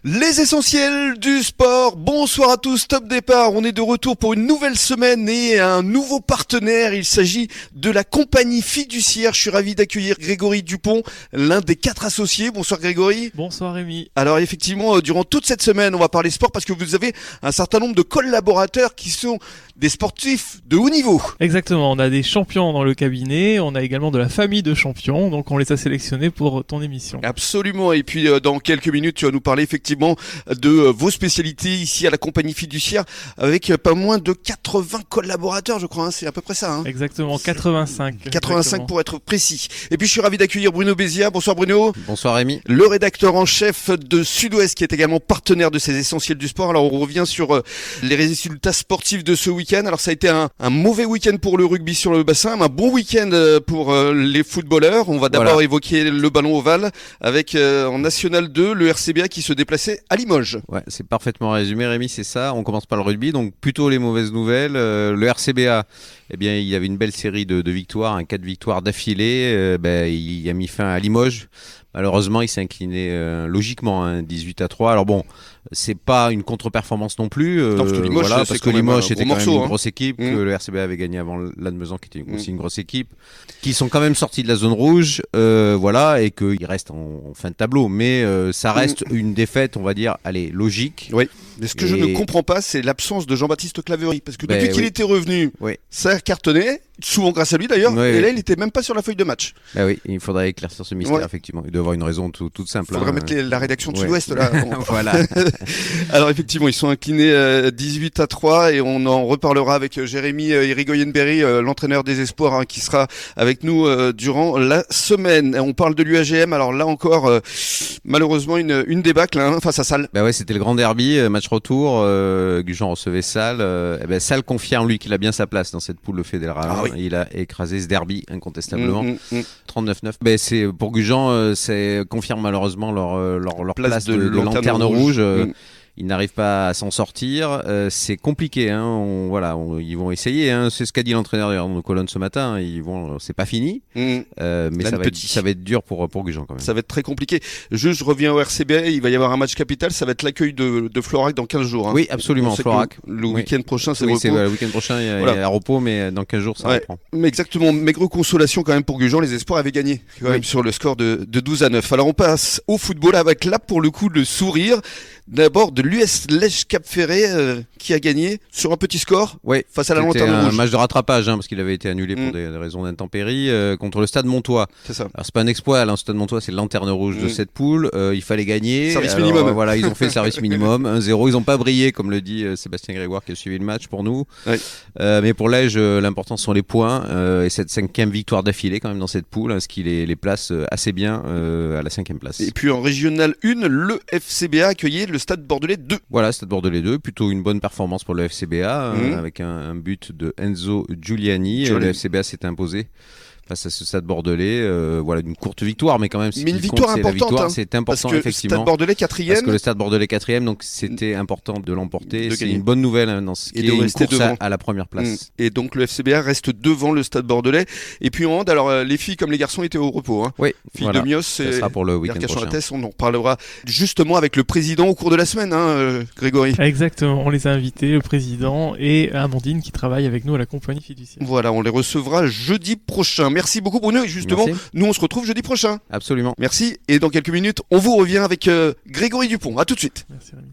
Les essentiels du sport, bonsoir à tous, top départ, on est de retour pour une nouvelle semaine et un nouveau partenaire, il s'agit de la compagnie fiduciaire, je suis ravi d'accueillir Grégory Dupont, l'un des 4 associés, bonsoir Grégory. Bonsoir Rémi. Alors effectivement, durant toute cette semaine, on va parler sport parce que vous avez un certain nombre de collaborateurs qui sont des sportifs de haut niveau. Exactement, on a des champions dans le cabinet, on a également de la famille de champions, donc on les a sélectionnés pour ton émission. Absolument, et puis dans quelques minutes, tu vas nous parler effectivement de vos spécialités ici à la compagnie fiduciaire avec pas moins de 80 collaborateurs, je crois, hein, c'est à peu près ça. Hein. Exactement, 85. 85 exactement. pour être précis. Et puis je suis ravi d'accueillir Bruno Bézia. Bonsoir Bruno. Bonsoir Rémi. Le rédacteur en chef de Sud-Ouest qui est également partenaire de ces essentiels du sport. Alors on revient sur les résultats sportifs de ce week-end. Alors ça a été un mauvais week-end pour le rugby sur le bassin, un bon week-end pour les footballeurs. On va d'abord évoquer le ballon ovale avec en National 2 le RCBA qui se déplaçait à Limoges. Ouais, c'est parfaitement résumé Rémi, c'est ça. On commence par le rugby, donc plutôt les mauvaises nouvelles. Le RCBA, eh bien, il y avait une belle série de victoires, 4 victoires d'affilée. Il a mis fin à Limoges. Malheureusement, il s'est incliné logiquement, 18-3. Alors bon, c'est pas une contre-performance non plus. Non, parce que Limoges, parce que Limoges était quand même une hein. grosse équipe, que le RCBA avait gagné avant Lannemezan, qui était aussi une grosse équipe, qui sont quand même sortis de la zone rouge, et qu'ils restent en fin de tableau. Mais ça reste une défaite, on va dire, logique. Oui. Mais ce que je ne comprends pas, c'est l'absence de Jean-Baptiste Claverie. Parce que depuis qu'il était revenu, ça a cartonné, souvent grâce à lui d'ailleurs, et là il n'était même pas sur la feuille de match. Bah oui, il faudrait éclaircir ce mystère, effectivement. Il doit y avoir une raison toute simple. Il faudrait mettre la rédaction de Sud-Ouest là. Voilà. Alors effectivement, ils sont inclinés 18-3 et on en reparlera avec Jérémy Irigoyen-Berry, l'entraîneur des espoirs, qui sera avec nous durant la semaine. On parle de l'UAGM, alors là encore, malheureusement une débâcle face à Salles. Bah ouais, c'était le grand derby, match retour, Gujan recevait Salles. Salles confirme lui qu'il a bien sa place dans cette poule fédérale. Il a écrasé ce derby incontestablement. 39-9. C'est pour Gujan, c'est confirme malheureusement leur place de lanterne rouge. Ils n'arrivent pas à s'en sortir. C'est compliqué. Ils vont essayer. C'est ce qu'a dit l'entraîneur d'ailleurs dans nos colonnes ce matin. C'est pas fini. Mais ça va être dur pour Gujan quand même. Ça va être très compliqué. Je reviens au RCBA. Il va y avoir un match capital. Ça va être l'accueil de Florac dans 15 jours. Oui, absolument. Florac. Le week-end prochain, c'est repos. Le week-end prochain, il y a repos, mais dans 15 jours, ça reprend. Mais exactement. Maigre consolation quand même pour Gujan. Les espoirs avaient gagné quand même sur le score de 12-9. Alors on passe au football avec là pour le coup le sourire. D'abord de l'US Lège Cap Ferré qui a gagné sur un petit score face à la Lanterne Rouge. C'était un match de rattrapage parce qu'il avait été annulé pour des raisons d'intempéries contre le Stade Montois. C'est ça. Alors c'est pas un exploit, le Stade Montois c'est le Lanterne Rouge de cette poule. Il fallait gagner. Service minimum. Voilà, ils ont fait le service minimum 1-0. Ils n'ont pas brillé comme le dit Sébastien Grégoire qui a suivi le match pour nous. Mais pour Lège, l'important sont les points et cette 5e victoire d'affilée quand même dans cette poule, ce qui les place assez bien à la 5e place. Et puis en Régional 1, le FCBA accueillait le Stade Bordelais 2. Voilà, Stade Bordelais 2, plutôt une bonne performance pour le FCBA avec un but de Enzo Giuliani. Le FCBA s'est imposé face à ce Stade Bordelais, une courte victoire, mais quand même une victoire importante. C'est important parce que effectivement. Stade Bordelais 4e. Parce que le Stade Bordelais 4e, donc c'était important de l'emporter. C'est une bonne nouvelle dans ce qui est une course à la première place. Et donc le FCBA reste devant le Stade Bordelais. Et puis en hand, alors les filles comme les garçons étaient au repos. Oui. Filles de Mios, ça sera pour le week-end prochain. On en parlera justement avec le président au cours de la semaine, Grégory. Exactement, on les a invités, le président et Amandine qui travaille avec nous à la compagnie fiduciaire. Voilà, on les recevra jeudi prochain. Merci beaucoup Bruno. Et justement, nous on se retrouve jeudi prochain. Absolument. Merci. Et dans quelques minutes, on vous revient avec Grégory Dupont. À tout de suite. Merci Rémi.